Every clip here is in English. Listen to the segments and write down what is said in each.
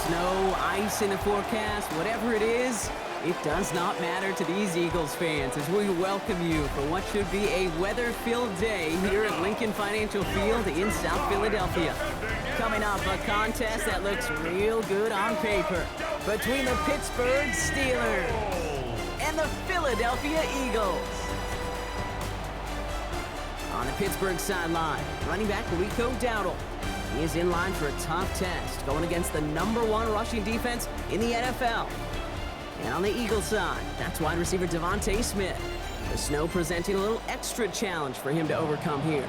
snow, ice in the forecast, whatever it is, it does not matter to these Eagles fans as we welcome you for what should be a weather-filled day here at Lincoln Financial Field in South Philadelphia. Coming up, a contest that looks real good on paper between the Pittsburgh Steelers and the Philadelphia Eagles. On the Pittsburgh sideline, running back Rico Dowdle. He is in line for a tough test, going against the #1 rushing defense in the NFL. And on the Eagles side, that's wide receiver Devontae Smith. The snow presenting a little extra challenge for him to overcome here.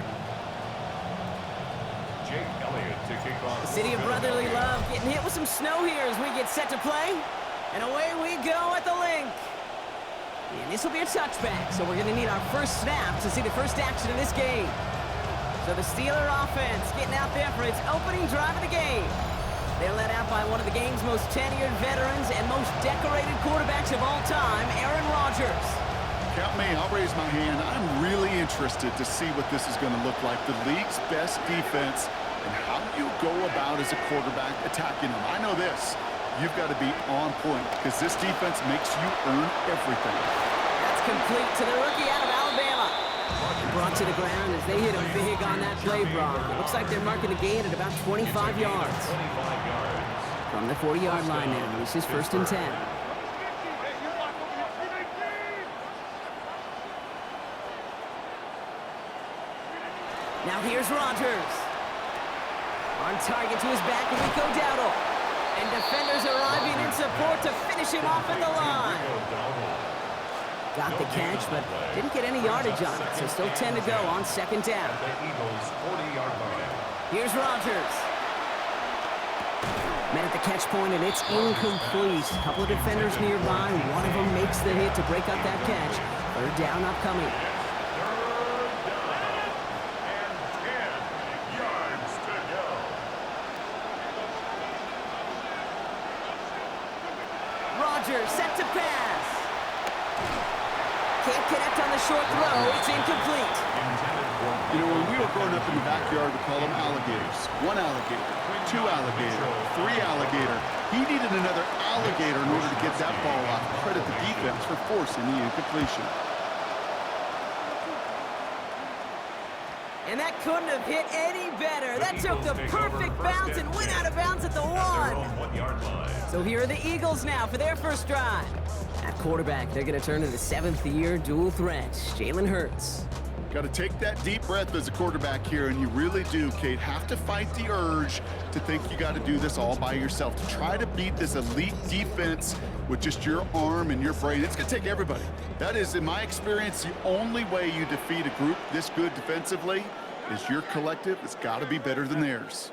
The city of brotherly love getting hit with some snow here as we get set to play. And away we go at the link. And this will be a touchback, so we're going to need our first snap to see the first action in this game. So the Steeler offense getting out there for its opening drive of the game. They're led out by one of the game's most tenured veterans and most decorated quarterbacks of all time, Aaron Rodgers. Count me, I'll raise my hand. I'm really interested to see what this is going to look like. The league's best defense, and how you go about as a quarterback attacking them. I know this. You've got to be on point because this defense makes you earn everything. That's complete to the rookie out of Alabama. Brought to the ground as they hit him big on that play, Brock. It looks like they're marking the gain at about 25 yards. From the 40-yard line now, this is 1st and 10. Now here's Rodgers. On target to his back, Rico Dowdle. And defenders arriving in support to finish him off at the line. Got the catch, but didn't get any yardage on it, so still 10 to go on 2nd down. Here's Rodgers. Met at the catch point, and it's incomplete. A couple of defenders nearby. One of them makes the hit to break up that catch. 3rd down upcoming. Set to pass. Can't connect on the short throw. It's incomplete. You know, when we were growing up in the backyard, we call them alligators. 1 alligator, 2 alligator, 3 alligator. He needed another alligator in order to get that ball off. Credit the defense for forcing the incompletion. And that couldn't have hit any better. That took the perfect bounce and went out of bounds at the 1. So here are the Eagles now for their first drive. At quarterback, they're going to turn to the 7th-year dual threat, Jalen Hurts. Got to take that deep breath as a quarterback here, and you really do, Kate. Have to fight the urge to think you got to do this all by yourself. To try to beat this elite defense with just your arm and your brain. It's going to take everybody. That is, in my experience, the only way you defeat a group this good defensively is your collective. It's got to be better than theirs.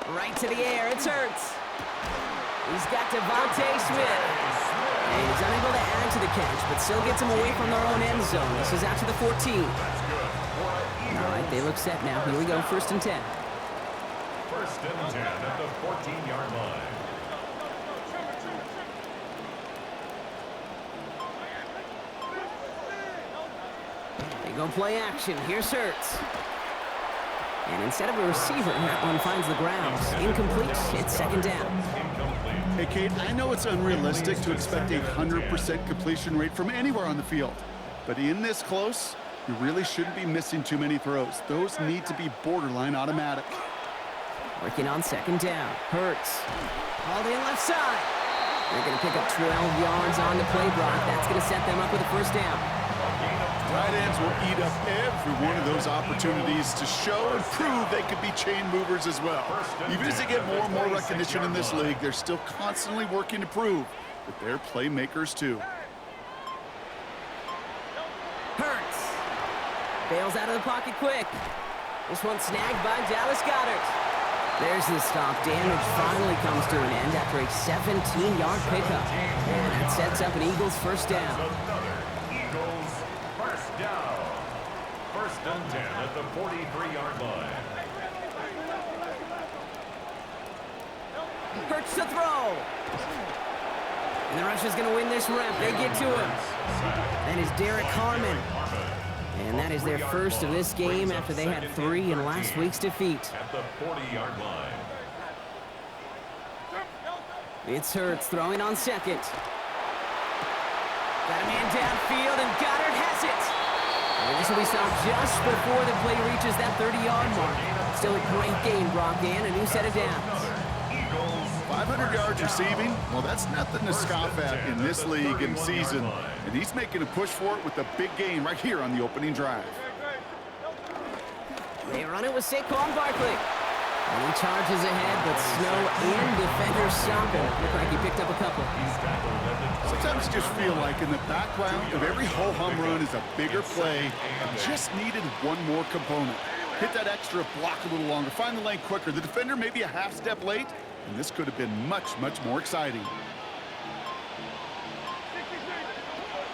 Right to the air, it's Hurts. He's got Devontae Smith. And he's unable to add to the catch, but still gets him away from their own end zone. This is out to the 14. All right, they look set now. Here we go, 1st and 10. 1st and 10 at the 14-yard line. They go play action. Here's Hurts. And instead of a receiver, that one finds the ground. Incomplete. It's 2nd down. Hey, Kate, I know it's unrealistic to expect a 100% completion rate from anywhere on the field. But in this close, you really shouldn't be missing too many throws. Those need to be borderline automatic. Working on 2nd down. Hurts. Hauled in left side. They're going to pick up 12 yards on the play block. That's going to set them up with a 1st down. Tight ends will eat up every one of those opportunities to show and prove they could be chain movers as well. Even as they get more and more recognition in this league, they're still constantly working to prove that they're playmakers too. Hurts. Bails out of the pocket quick. This one snagged by Dallas Goedert. There's the stop. Damage finally comes to an end after a 17-yard pickup. And that sets up an Eagles 1st down. Down. 1st and 10 at the 43-yard line. Hurts to throw. And the Russians going to win this rep. They get to him. That is Derek Harmon. And that is their first of this game after they had 3 in last week's defeat. At the 40-yard line. It's Hurts throwing on second. Got a man downfield, and Goddard has it. And this will be stopped just before the play reaches that 30-yard mark. Still a great game, Brock, and a new set of downs. 500 yards receiving, well, that's nothing to scoff at in this league and season. And he's making a push for it with a big gain right here on the opening drive. They run it with Saquon Barkley. And he charges ahead, but Snow and defenders stop him. Look like he picked up a couple. Sometimes you just feel like in the background of every ho-hum run is a bigger play. Just needed one more component. Hit that extra block a little longer, find the lane quicker. The defender maybe a half step late, and this could have been much, much more exciting.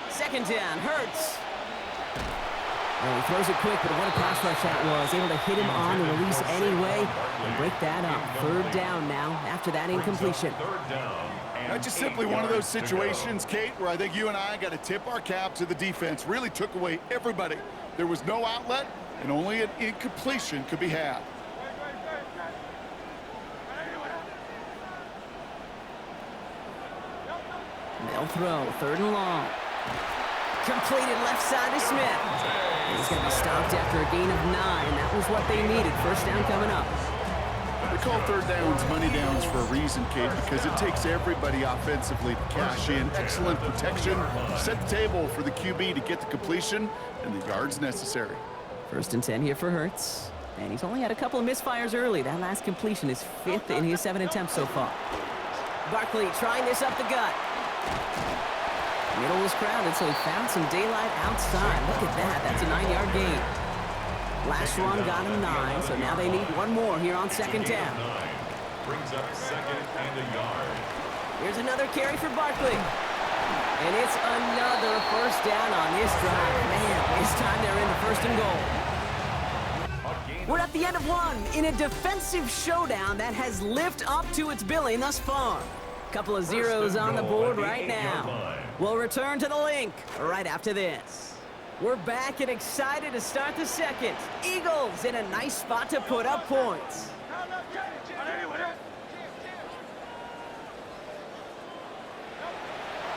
Second down, Hurts. Well, he throws it quick, but what a pass rush that was. Able to hit him on the release anyway and break that up. Third down now after that incompletion. That's just simply one of those situations, Kate, where I think you and I got to tip our cap to the defense. Really took away everybody. There was no outlet, and only an incompletion could be had. They'll throw, third and long. Completed left side to Smith. He's going to be stopped after a gain of 9. That was what they needed. First down coming up. We call third downs money downs for a reason, Kate, because it takes everybody offensively to cash in. Excellent protection. Set the table for the QB to get the completion and the yards necessary. First and 10 here for Hurts. And he's only had a couple of misfires early. That last completion is 5th in his 7 attempts so far. Barkley trying this up the gut. Middle was crowded, so he found some daylight outside. Look at that. That's a 9-yard gain. Last run got him 9, so now they need one more here on second down. Brings up second and a yard. Here's another carry for Barkley. And it's another first down on this drive. Man, this time they're into first and goal. We're at the end of one in a defensive showdown that has lived up to its billing thus far. Couple of zeros on the board right now. We'll return to the link right after this. We're back and excited to start the second. Eagles in a nice spot to put up points.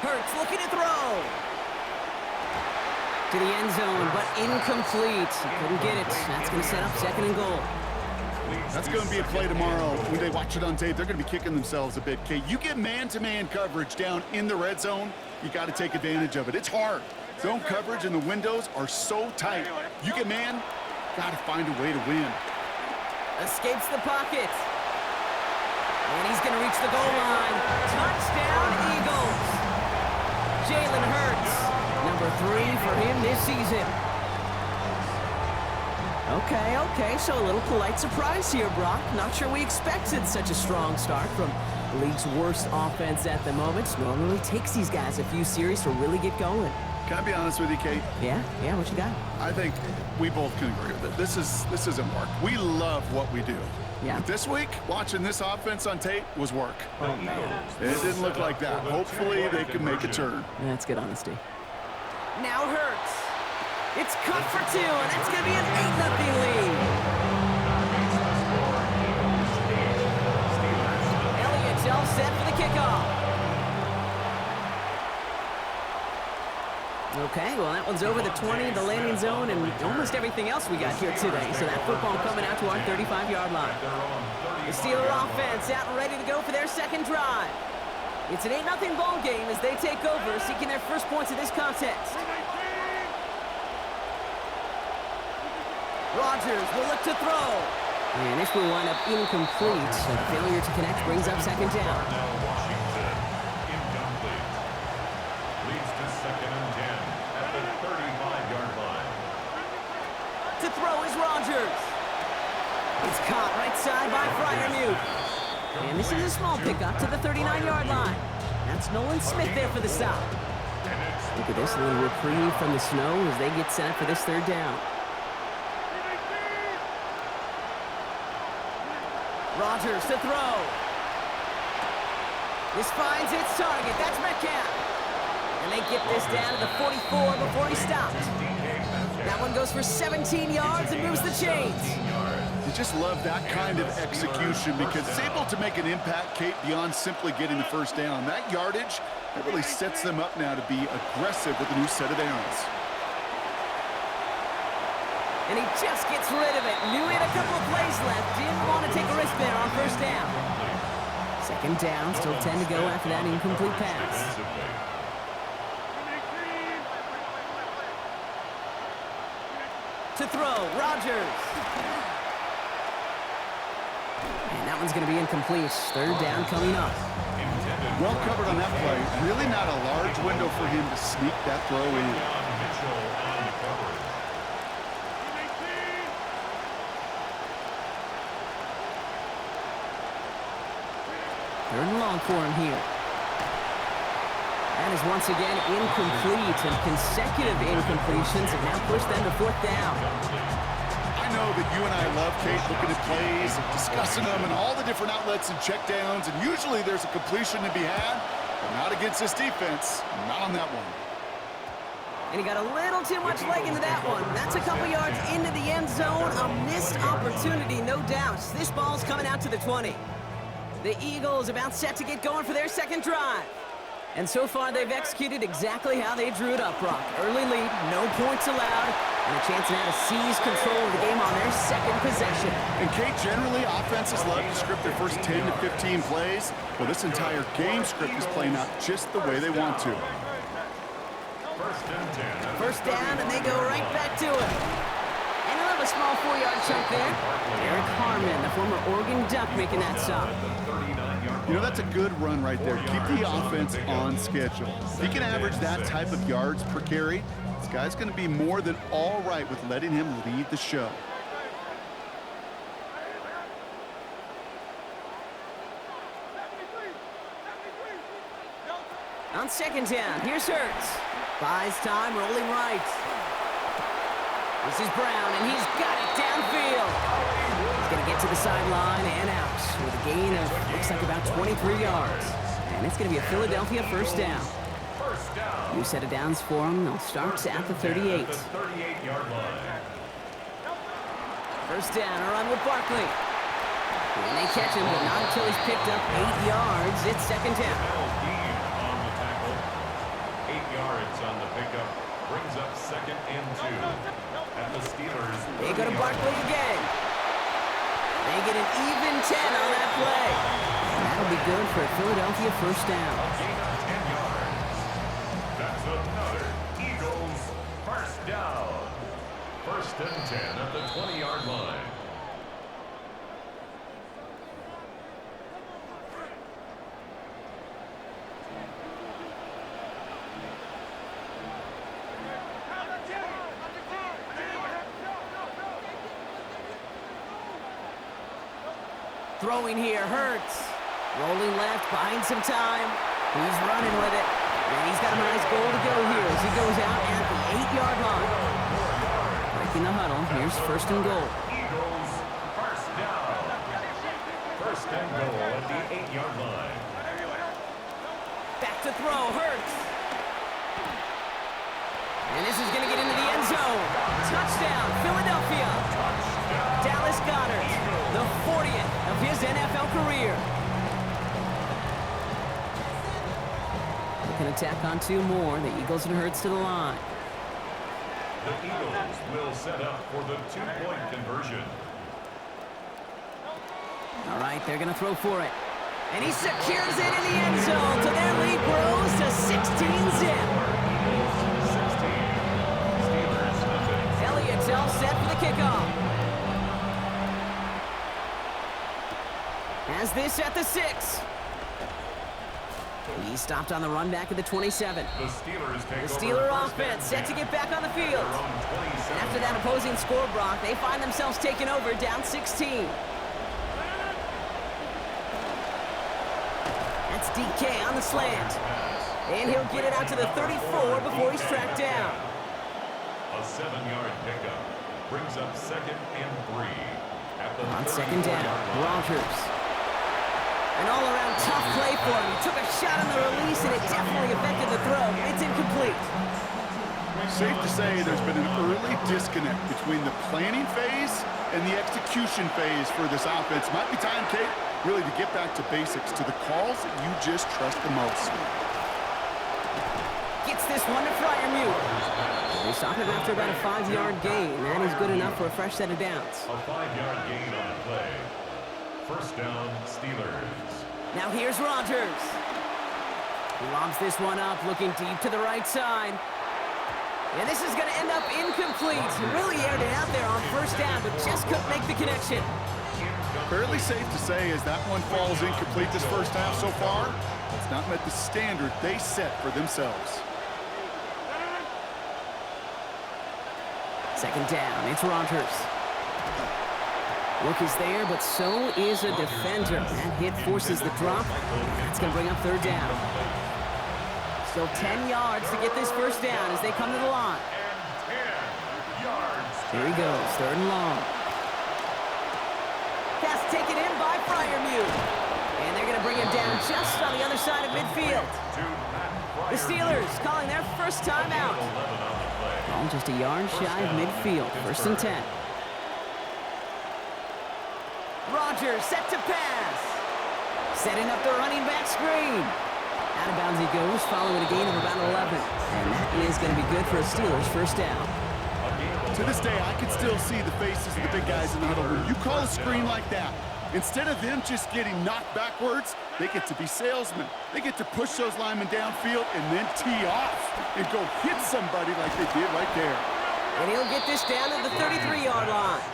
Hurts looking to throw. To the end zone, but incomplete. Couldn't get it. That's going to set up second and goal. That's going to be a play tomorrow. When they watch it on tape, they're going to be kicking themselves a bit, Kate. You get man-to-man coverage down in the red zone, you got to take advantage of it. It's hard. Zone coverage and the windows are so tight. You get man, got to find a way to win. Escapes the pocket. And he's going to reach the goal line. Touchdown, Eagles. Jalen Hurts, number 3 for him this season. Okay, so a little polite surprise here, Brock. Not sure we expected such a strong start from the league's worst offense at the moment. Normally takes these guys a few series to really get going. Can I be honest with you, Kate? Yeah, what you got? I think we both can agree with it. This isn't work. We love what we do. Yeah. But this week, watching this offense on tape was work. Oh, man. It didn't look like that. Hopefully, they can make a turn. That's good honesty. Now Hurts. It's cut for 2, and that's going to be an 8-0 lead. Elliott's all set for the kickoff. Okay, well, that one's over the 20, the landing zone, and almost everything else we got here today. So that football coming out to our 35-yard line. The Steeler offense out and ready to go for their second drive. It's an 8-0 ball game as they take over, seeking their first points of this contest. Rodgers will look to throw. And this will wind up incomplete. A failure to connect brings up second down. Washington, incomplete. Leads to second and 10 at the 35-yard line. To throw is Rodgers. It's caught right side by Freiermuth. And this is a small pickup to the 39-yard line. That's Nolan Smith there for the stop. Look at this, a little reprieve from the snow as they get set up for this third down. Rodgers to throw. This finds its target. That's Metcalf. And they get this down to the 44 before he stopped. That one goes for 17 yards and moves the chains. You just love that kind of execution because it's able to make an impact, Kate, beyond simply getting the first down. That yardage, that really sets them up now to be aggressive with a new set of downs. And he just gets rid of it. Knew he had a couple of plays left. Didn't want to take a risk there on first down. Second down, still 10 to go after that incomplete pass. To throw, Rodgers. And that one's going to be incomplete. Third down coming up. Well covered on that play. Really not a large window for him to sneak that throw in. Third and long for him here. That is once again incomplete, and consecutive incompletions have now pushed them to fourth down. I know that you and I love, Kate, looking at plays and discussing them and all the different outlets and checkdowns, and usually there's a completion to be had, but not against this defense, not on that one. And he got a little too much leg into that one. That's a couple yards into the end zone. A missed opportunity, no doubt. This ball's coming out to the 20. The Eagles about set to get going for their second drive. And so far, they've executed exactly how they drew it up, Brock. Early lead, no points allowed, and a chance now to seize control of the game on their second possession. And Kate, generally, offenses love to script their first 10 to 15 plays. Well, this entire game script is playing out just the way they want to. First down, and they go right back to it. And he'll have a small 4-yard chunk there. Eric Harmon, the former Oregon Duck, making that stop. You know, that's a good run right there. Keep the offense on schedule. If he can average that type of yards per carry, this guy's going to be more than all right with letting him lead the show. On second down, here's Hurts. Buys time, rolling right. This is Brown, and he's got it downfield. He's going to get to the sideline and out with a gain of, looks like about 23 yards. And it's going to be a Philadelphia first down. New set of downs for him. They'll start at the 38. First down, a run with Barkley. And they catch him, but not until he's picked up 8 yards. It's second down. 8 yards on the pickup. Brings up second and 2. At the Steelers. They go to Barkley again. They get an even 10 on that play. And that'll be good for a Philadelphia first down. A gain of 10 yards. That's another Eagles first down. First and 10 at the 20-yard line. Throwing here, Hurts. Rolling left, buying some time. He's running with it. And he's got a nice goal to go here as he goes out at the 8-yard line. Breaking the huddle, here's first and goal. Eagles first down. First and goal at the 8-yard line. Back to throw, Hurts. And this is going to get into the end zone. Touchdown, Philadelphia. Dallas Goedert, the 40th of his NFL career. They can attack on 2 more. The Eagles and Hurts to the line. The Eagles will set up for the 2-point conversion. All right, they're going to throw for it. And he secures it in the end zone, so their lead grows to 16-zip. Elliott's all set for the kickoff. Has this at the 6. He stopped on the run back at the 27. The Steelers take The Steeler offense set to get back on the field. And after that opposing score, Brock, they find themselves taking over down 16. That's DK on the slant. And he'll get it out to the 34 before he's tracked down. A 7-yard pickup brings up second and 3. At the On second down, Rodgers. An all-around tough play for him. He took a shot on the release, and it definitely affected the throw. It's incomplete. Safe to say there's been an early disconnect between the planning phase and the execution phase for this offense. Might be time, Kate, really to get back to basics, to the calls that you just trust the most. Gets this one to Fryermuth. They stop him after about a 5-yard gain. That is good enough for a fresh set of downs. A 5-yard gain on the play. First down, Steelers. Now here's Rodgers. He lobs this one up, looking deep to the right side. And this is going to end up incomplete. He really aired it out there on first down, but just couldn't make the connection. Fairly safe to say as that one falls incomplete this first half so far, it's not met the standard they set for themselves. Second down, it's Rodgers. Look is there, but so is a defender. That hit forces the drop. That's going to bring up third down. Still 10 yards to get this first down as they come to the line. Here he goes, third and long. Pass taken in by Fryermuth. And they're going to bring him down just on the other side of midfield. The Steelers calling their first timeout. Ball just a yard shy of midfield, first and 10. Rodgers set to pass. Setting up the running back screen. Out of bounds he goes, following a gain of about 11. And that is going to be good for a Steelers first down. To this day, I can still see the faces of the big guys in the huddle. When you call a screen like that, instead of them just getting knocked backwards, they get to be salesmen. They get to push those linemen downfield and then tee off and go hit somebody like they did right there. And he'll get this down to the 33-yard line.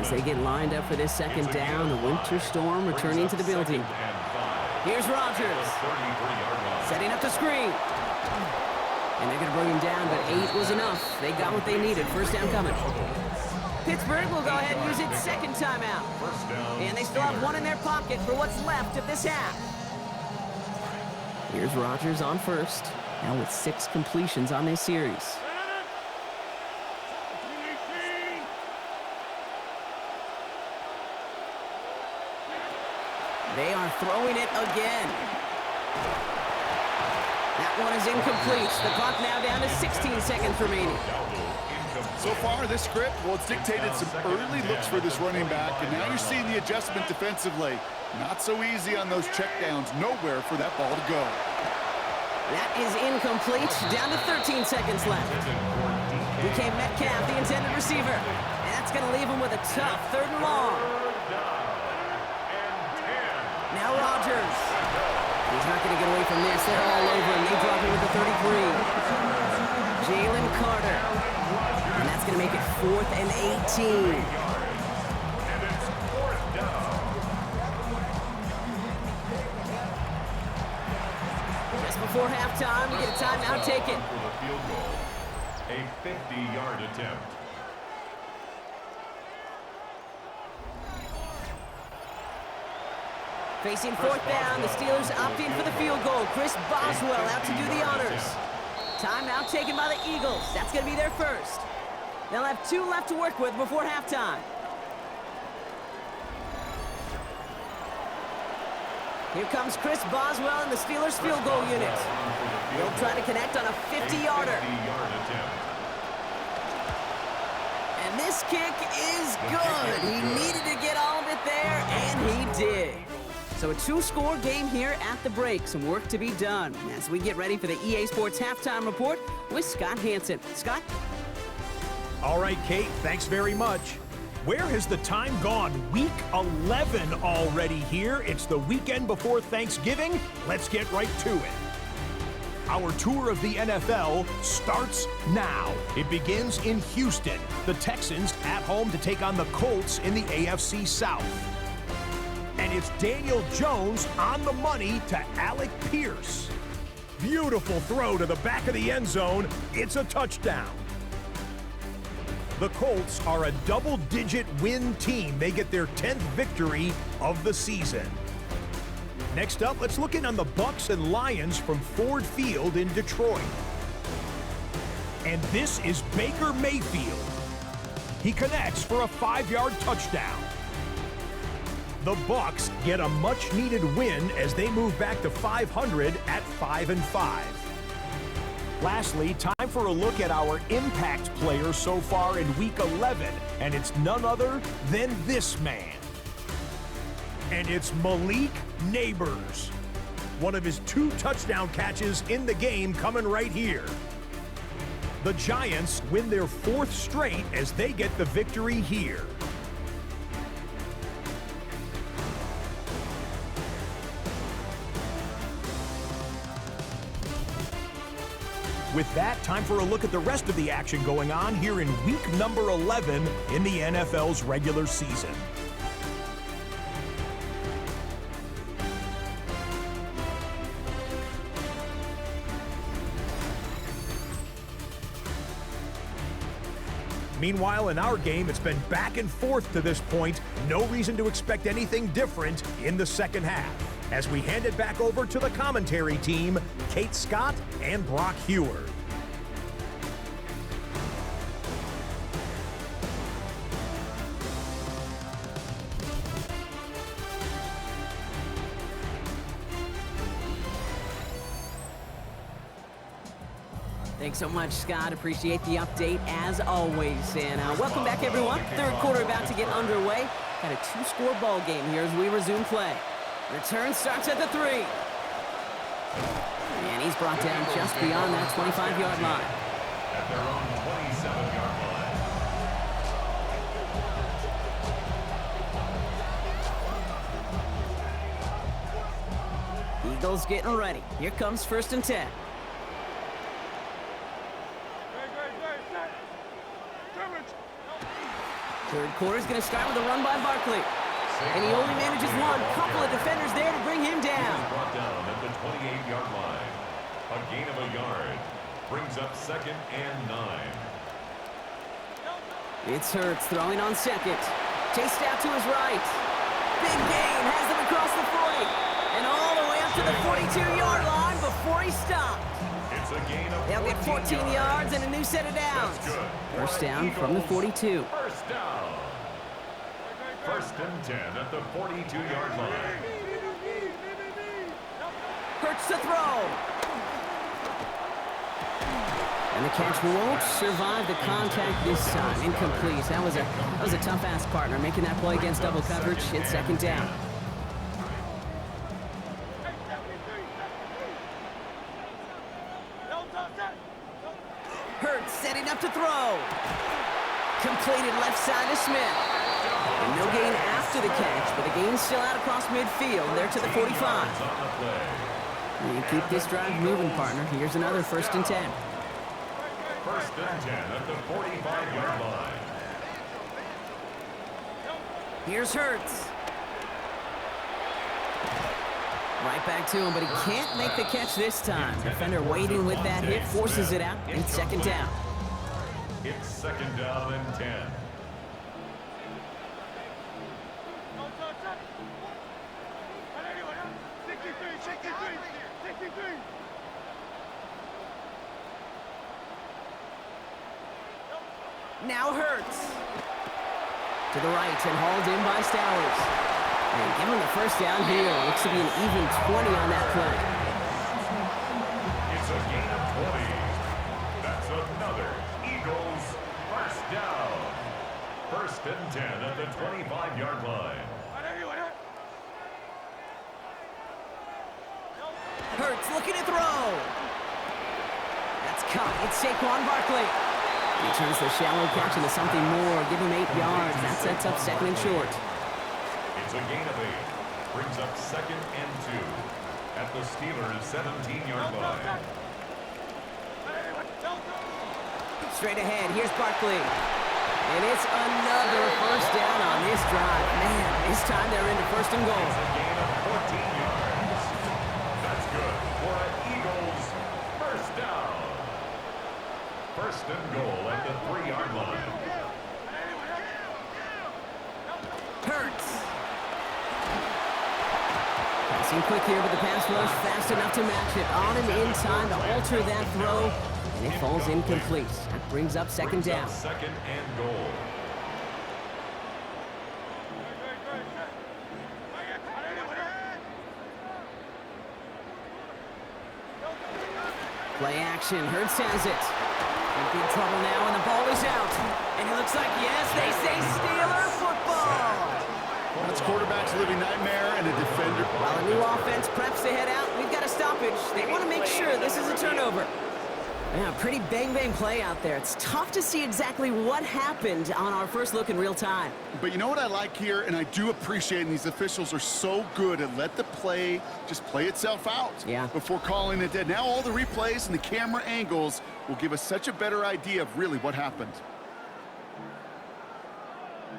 As they get lined up for this second down, the winter storm returning to the building. Here's Rodgers. Setting up the screen. And they're going to bring him down, but 8 was enough. They got what they needed. First down coming. Pittsburgh will go ahead and use its second timeout. And they still have one in their pocket for what's left of this half. Here's Rodgers on first, now with 6 completions on this series. They are throwing it again. That one is incomplete. The clock now down to 16 seconds remaining. So far, this script, well, it's dictated some early looks for this running back, and now you're seeing the adjustment defensively. Not so easy on those checkdowns. Nowhere for that ball to go. That is incomplete. Down to 13 seconds left. Became Metcalf, the intended receiver. And that's going to leave him with a tough third and long. Now Rodgers. He's not going to get away from this. They're all over him. They drop him with the 33. Jalen Carter. And that's going to make it 4th and 18. Just before halftime, we get a timeout taken. A 50-yard attempt. Facing fourth down, the Steelers opting for the field goal. Chris Boswell out to do the honors. Timeout taken by the Eagles. That's going to be their first. They'll have 2 left to work with before halftime. Here comes Chris Boswell and the Steelers field goal unit. They'll try to connect on a 50-yarder. And this kick is good. He needed to get all of it there, and he did. So a 2-score game here at the break. Some work to be done as we get ready for the EA Sports Halftime Report with Scott Hansen. Scott? All right, Kate, thanks very much. Where has the time gone? Week 11 already here. It's the weekend before Thanksgiving. Let's get right to it. Our tour of the NFL starts now. It begins in Houston. The Texans at home to take on the Colts in the AFC South. And it's Daniel Jones on the money to Alec Pierce. Beautiful throw to the back of the end zone. It's a touchdown. The Colts are a double-digit win team. They get their 10th victory of the season. Next up, let's look in on the Bucs and Lions from Ford Field in Detroit. And this is Baker Mayfield. He connects for a 5-yard touchdown. The Bucs get a much-needed win as they move back to 500 at 5-5. Lastly, time for a look at our impact player so far in Week 11, and it's none other than this man. And it's Malik Neighbors. One of his 2 touchdown catches in the game coming right here. The Giants win their 4th straight as they get the victory here. With that, time for a look at the rest of the action going on here in week number 11 in the NFL's regular season. Meanwhile, in our game, it's been back and forth to this point. No reason to expect anything different in the second half. As we hand it back over to the commentary team, Kate Scott and Brock Hewer. Thanks so much, Scott. Appreciate the update as always. And welcome back, everyone. Third quarter about to get underway. Got a 2-score ball game here as we resume play. Return starts at the 3. And he's brought down just beyond that 25-yard line. At their own 27-yard line. Eagles getting ready. Here comes 1st and 10. Third quarter's going to start with a run by Barkley. And he only manages one. Couple of defenders there to bring him down. He's brought down at the 28-yard line. A gain of a yard. Brings up 2nd and 9. It's Hurts throwing on 2nd. Chased out to his right. Big gain. Has them across the 40. And all the way up to the 42-yard line before he stopped. It's a gain of They'll get 14 yards and a new set of downs. First down from the 42. First down. 1st and 10 at the 42-yard line. Hurts to throw. And the catch won't survive the contact this time. Incomplete. That was a tough ass partner making that play against double coverage. It's 2nd down. Hurts setting up to throw. Completed left side to Smith. And no gain after the catch, but the gain's still out across midfield. There to the 45. You keep this drive moving, partner. Here's another 1st and 10. 1st and 10 at the 45-yard line. Here's Hurts. Right back to him, but he can't make the catch this time. Defender waiting with that hit, forces it out. It's 2nd down. It's 2nd down and 10. Now Hurts. To the right and hauled in by Stowers. And give him the 1st down here. Looks to be an even 20 on that play. It's a gain of 20. That's another Eagles 1st down. 1st and 10 at the 25-yard line. Hurts looking to throw. That's caught. It's Saquon Barkley. He turns the shallow catch into something more. Give him 8 yards. That sets up 2nd and short. It's a gain of 8. Brings up 2nd and 2 at the Steelers' 17-yard line. Straight ahead. Here's Barkley. And it's another 1st down on this drive. Man, this time they're into 1st and goal. It's a gain of 14 yards. That's good for an Eagles 1st down. 1st and goal at the 3-yard line. Hurts. Passing quick here, but the pass rush fast enough to match it. On and in time to alter that throw. And it falls incomplete. That brings up 2nd down. 2nd and goal. Play action. Hurts has it. In big trouble now, and the ball is out. And it looks like, yes, they say Steeler football. That's quarterback's living nightmare and a defender. While a new offense preps to head out, we've got a stoppage. They want to make sure this is a turnover. Yeah, pretty bang-bang play out there. It's tough to see exactly what happened on our first look in real time. But you know what I like here, and I do appreciate, and these officials are so good at let the play just play itself out before calling it dead. Now all the replays and the camera angles will give us such a better idea of really what happened.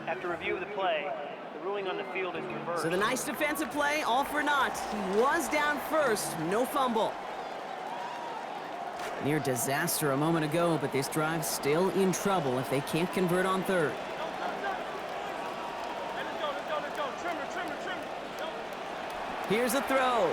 After review of the play, the ruling on the field is reversed. So the nice defensive play, all for naught. He was down first, no fumble. Near disaster a moment ago, but this drive's still in trouble if they can't convert on third. Let's go. Trimmer. Here's a throw.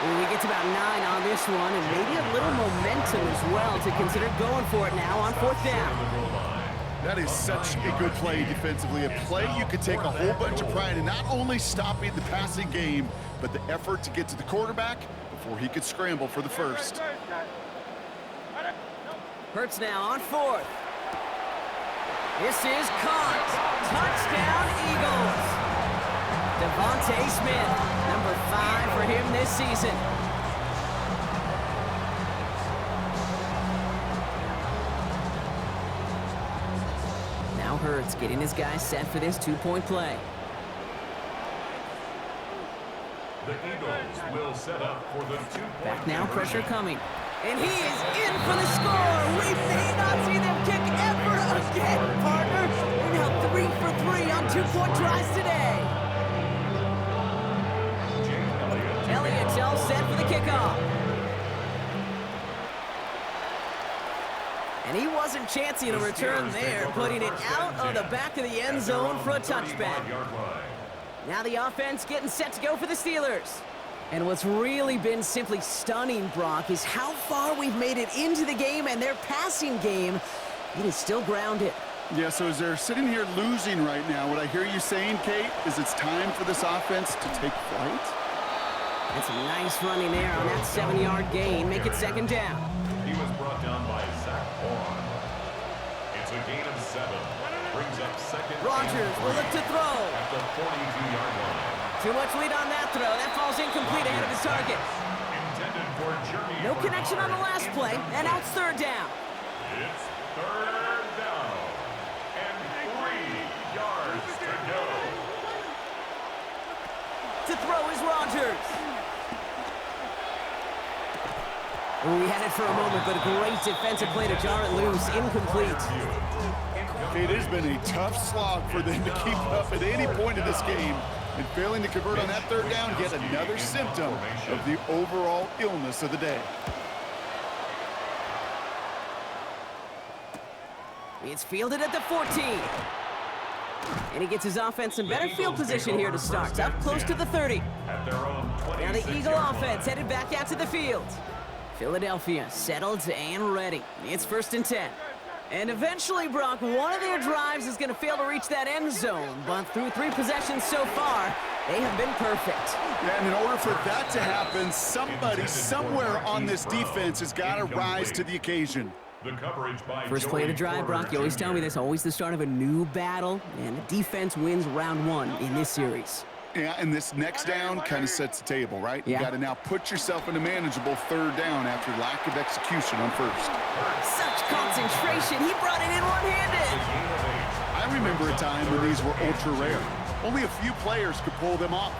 Ooh, he gets about 9 on this one, and maybe a little momentum as well to consider going for it now on 4th down. That is such a good play defensively. A play you could take a whole bunch of pride in not only stopping the passing game, but the effort to get to the quarterback before he could scramble for the first. Hurts now on 4th. This is caught. Touchdown, Eagles. Devontae Smith, number 5 for him this season. Now Hurts getting his guys set for this 2-point play. The Eagles will set up for the 2-point Back now, pressure conversion. coming. And he is in for the score. We may not see them kick ever again, partner. We're now 3 for 3 on 2-point tries today. Elliott's all set for the kickoff. And he wasn't chancing a return there, putting it out of the back of the end zone for a touchback. Now the offense getting set to go for the Steelers. And what's really been simply stunning, Brock, is how far we've made it into the game, and their passing game, it is still grounded. Yeah, so as they're sitting here losing right now, what I hear you saying, Kate, is it's time for this offense to take flight? And some nice running there on that 7-yard gain. Make it 2nd down. He was brought down by Zach Horn. It's a gain of 7. Brings up 2nd. Rogers will look to throw. At the 42-yard line. Too much lead on that throw. That falls incomplete ahead of his target. Intended for Journey. No connection on the last play, and now it's 3rd down. It's 3rd down. And 3 yards to go. To throw is Rogers. We had it for a moment, but a great defensive play to jar it loose. Incomplete. It has been a tough slog for them to keep up at any point in this game. And failing to convert on that 3rd down, yet another symptom of the overall illness of the day. It's fielded at the 14. And he gets his offense in better field position here to start. Up close to the 30. At their own 26. Now the Eagle offense headed back out to the field. Philadelphia settled and ready. It's 1st and 10. And eventually, Brock, one of their drives is going to fail to reach that end zone. But through 3 possessions so far, they have been perfect. Yeah, and in order for that to happen, somebody somewhere on this defense has got to rise to the occasion. The coverage by First play of the drive, Brock, you always tell me this, always the start of a new battle. And the defense wins round 1 in this series. Yeah, and this next down kind of sets the table, right? Yeah. You got to now put yourself in a manageable 3rd down after lack of execution on 1st. Such concentration. He brought it in one-handed. I remember a time when these were ultra rare. Only a few players could pull them off.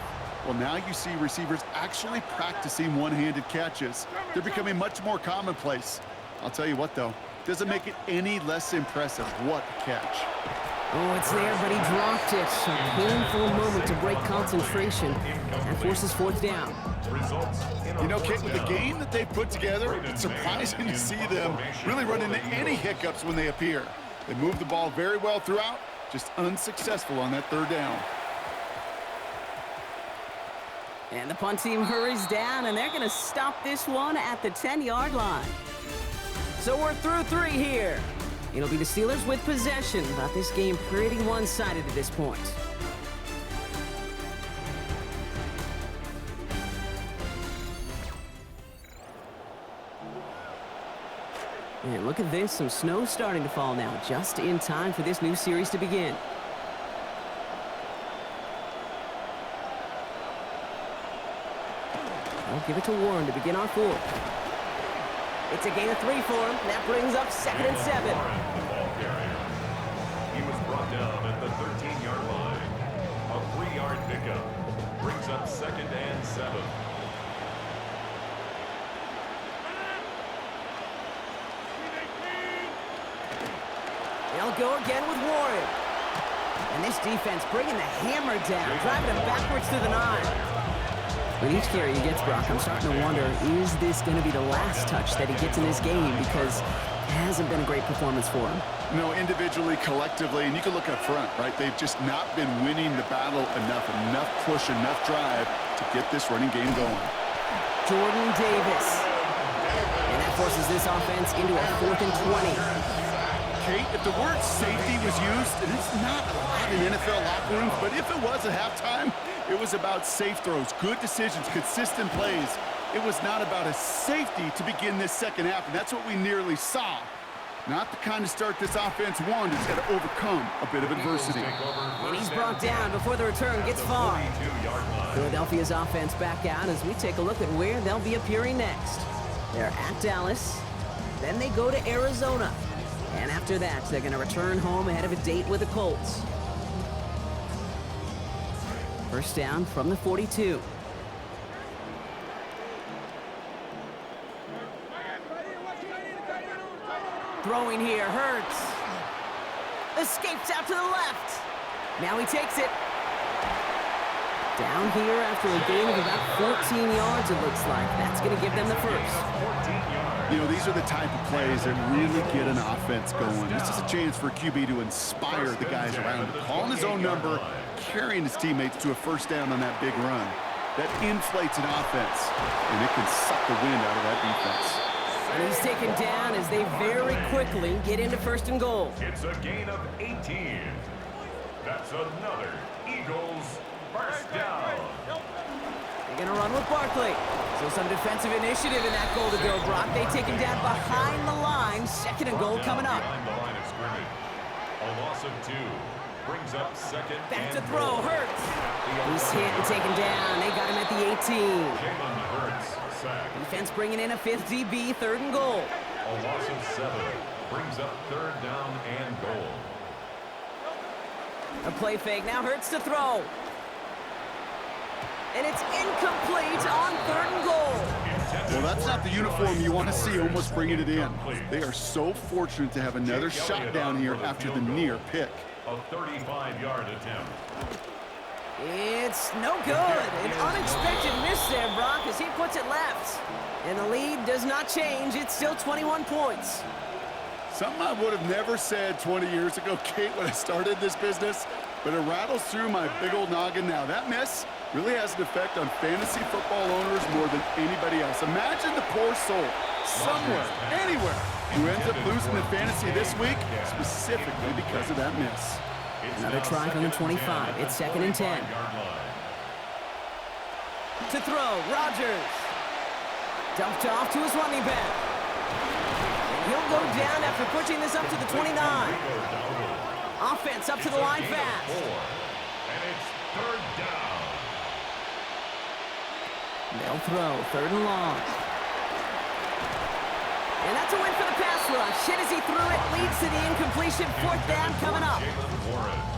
Well, now you see receivers actually practicing one-handed catches. They're becoming much more commonplace. I'll tell you what, though, doesn't make it any less impressive. What a catch. Oh, it's there, but he dropped it. A painful moment to break concentration. That forces 4th down. You know, Kate, with the game that they've put together, it's surprising to see them really run into any hiccups when they appear. They move the ball very well throughout, just unsuccessful on that 3rd down. And the punt team hurries down, and they're going to stop this one at the 10-yard line. So we're through 3 here. It'll be the Steelers with possession, but this game pretty one-sided at this point. And look at this, some snow starting to fall now, just in time for this new series to begin. I'll give it to Warren to begin our fourth. It's a gain of 3 for him. That brings up 2nd and 7. The ball carrier. He was brought down at the 13-yard line. A 3-yard pickup brings up 2nd and 7. They'll go again with Warren. And this defense bringing the hammer down, driving him backwards to the 9. With each carry he gets, Brock, I'm starting to wonder, is this going to be the last touch that he gets in this game? Because it hasn't been a great performance for him. No, individually, collectively, and you can look up front, right? They've just not been winning the battle enough push, enough drive to get this running game going. Jordan Davis. And that forces this offense into a 4th and 20. Kate, if the word safety was used, and it's not a lot in NFL locker rooms, but if it was at halftime, it was about safe throws, good decisions, consistent plays. It was not about a safety to begin this second half, and that's what we nearly saw. Not the kind of start this offense wanted. It's got to overcome a bit of adversity. And he's brought down before the return gets far. Philadelphia's offense back out as we take a look at where they'll be appearing next. They're at Dallas, then they go to Arizona. And after that, they're going to return home ahead of a date with the Colts. First down from the 42. Throwing here, Hurts. Escapes out to the left. Now he takes it. Down here after a gain of about 14 yards, it looks like. That's going to give them the first. You know, these are the type of plays that really get an offense going. This is a chance for a QB to inspire the guys around him. Calling his own number, carrying his teammates to a first down on that big run. That inflates an offense, and it can suck the wind out of that defense. And he's taken down as they very quickly get into 1st and goal. It's a gain of 18. That's another Eagles first down. They're going to run with Barkley. So some defensive initiative in that goal to go, Brock. They take him down behind the line. 2nd and goal coming up. Behind the line of scrimmage. A loss of 2 brings up 2nd Back and to throw, goal. Hurts. He's hit and taken down. They got him at the 18. Jalen Hurts sacked. Defense bringing in a 5th DB, 3rd and goal. A loss of 7 brings up 3rd down and goal. A play fake. Now Hurts to throw. And it's incomplete on 3rd and goal. Well, that's not the uniform you want to see almost bringing it in. They are so fortunate to have another shot down here after the near pick. A 35-yard attempt. It's no good. An unexpected miss there, Brock, as he puts it left. And the lead does not change. It's still 21 points. Something I would have never said 20 years ago, Kate, when I started this business, but it rattles through my big old noggin now. That miss really has an effect on fantasy football owners more than anybody else. Imagine the poor soul somewhere, anywhere, who ends up losing in fantasy this week, specifically because of that miss. Another try from the 25. It's 2nd and 10. To throw, Rodgers. Dumped off to his running back. And he'll go down after pushing this up to the 29. Offense up to the line fast. And it's 3rd down. They'll throw, 3rd and long. And that's a win for the pass rush. Hit as he threw it, leads to the incompletion. 4th down coming up.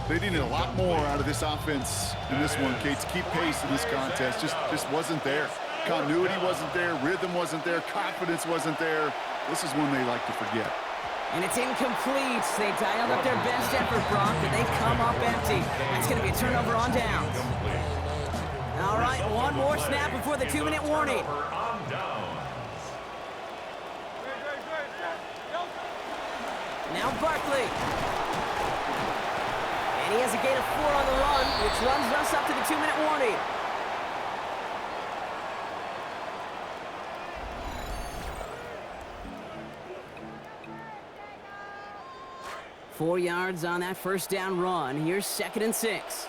They needed a lot more out of this offense in this one, Kate, to keep pace in this contest. Just wasn't there. Continuity wasn't there. Rhythm wasn't there. Confidence wasn't there. This is one they like to forget. And it's incomplete. They dialed up their best effort, Brock, and they come up empty. That's going to be a turnover on downs. All right, one more snap before the 2-minute warning. Now Barkley. And he has a gain of 4 on the run, which runs us up to the 2-minute warning. Four yards on that first down run. Here's 2nd and 6.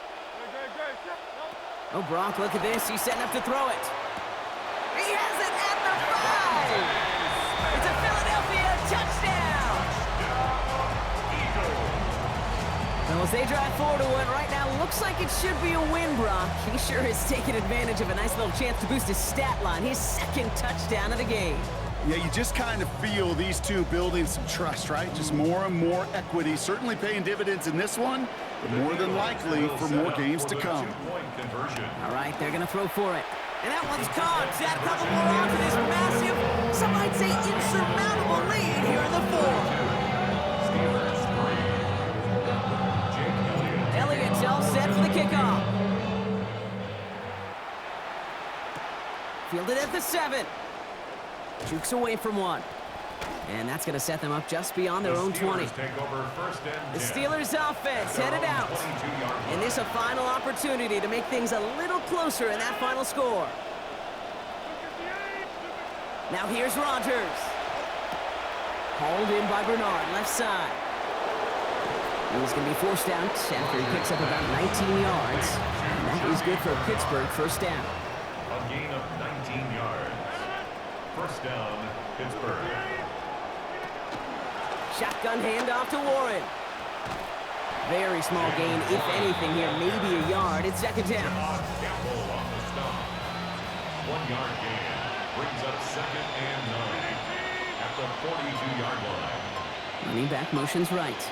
Oh, Brock, look at this. He's setting up to throw it. He has it at the 5. It's a Philadelphia touchdown. Well, as they drive forward to what right now looks like it should be a win, Brock. He sure is taking advantage of a nice little chance to boost his stat line. His second touchdown of the game. Yeah, you just kind of feel these two building some trust, right? Just more and more equity. Certainly paying dividends in this one, but more than likely for more games to come. All right, they're going to throw for it. And that one's caught. Add a couple more on to this massive, some might say insurmountable lead here in the fourth. Elliott's all set for the kickoff. Fielded at the 7. Jukes away from one. And that's going to set them up just beyond their own 20. The Steelers offense headed out. And this a final opportunity to make things a little closer in that final score. Now here's Rodgers. Hauled in by Bernard, left side. He's going to be forced out after he picks up about 19 yards. And that is good for Pittsburgh, first down. A gain of 19 yards. First down, Pittsburgh. Shotgun handoff to Warren. Very small gain, if anything here, maybe a yard. It's second down. Campbell on the stop. 1 yard gain brings up second and 9 at the 42-yard line. Running back motions right.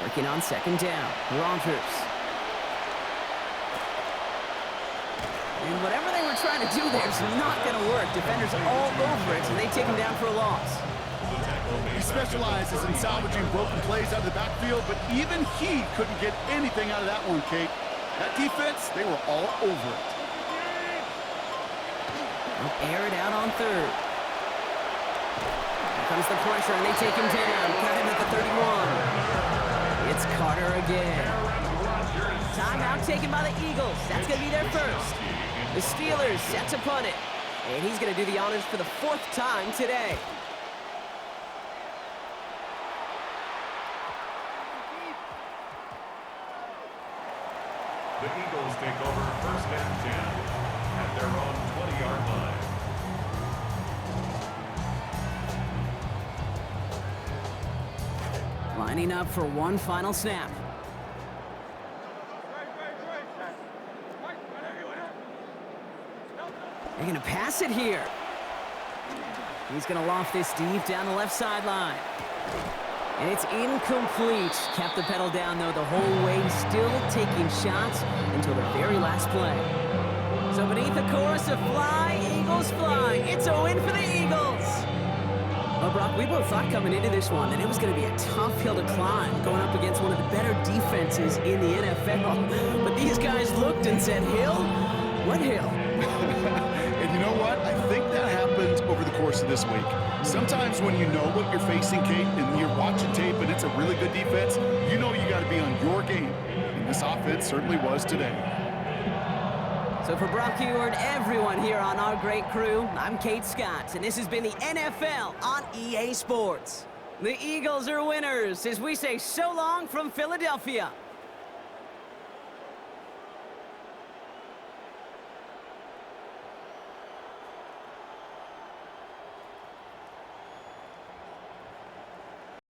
Working on second down. Rodgers. And whatever they were trying to do there is not going to work. Defenders all over it, and they take him down for a loss. He specializes in salvaging broken plays out of the backfield, but even he couldn't get anything out of that one, Kate. That defense, they were all over it. They'll air it out on third. Here comes the pressure, and they take him down. Got him at the 31. It's Carter again. Timeout taken by the Eagles. That's going to be their first. The Steelers set to punt it. And he's going to do the honors for the 4th time today. The Eagles take over first and 10 at their own 20-yard line. Lining up for one final snap. They're going to pass it here. He's going to loft this deep down the left sideline. And it's incomplete. Kept the pedal down, though, the whole way. Still taking shots until the very last play. So beneath the chorus of Fly, Eagles Fly, it's a win for the Eagles. Well, Brock, we both thought coming into this one that it was going to be a tough hill to climb, going up against one of the better defenses in the NFL. But these guys looked and said, hill? What hill? And you know what? I think that happened over the course of this week. Sometimes when you know what you're facing, Kate, and you're watching tape and it's a really good defense, you know you got to be on your game. And this offense certainly was today. So for Brock Heward, everyone here on our great crew, I'm Kate Scott, and this has been the NFL on EA Sports. The Eagles are winners as we say so long from Philadelphia.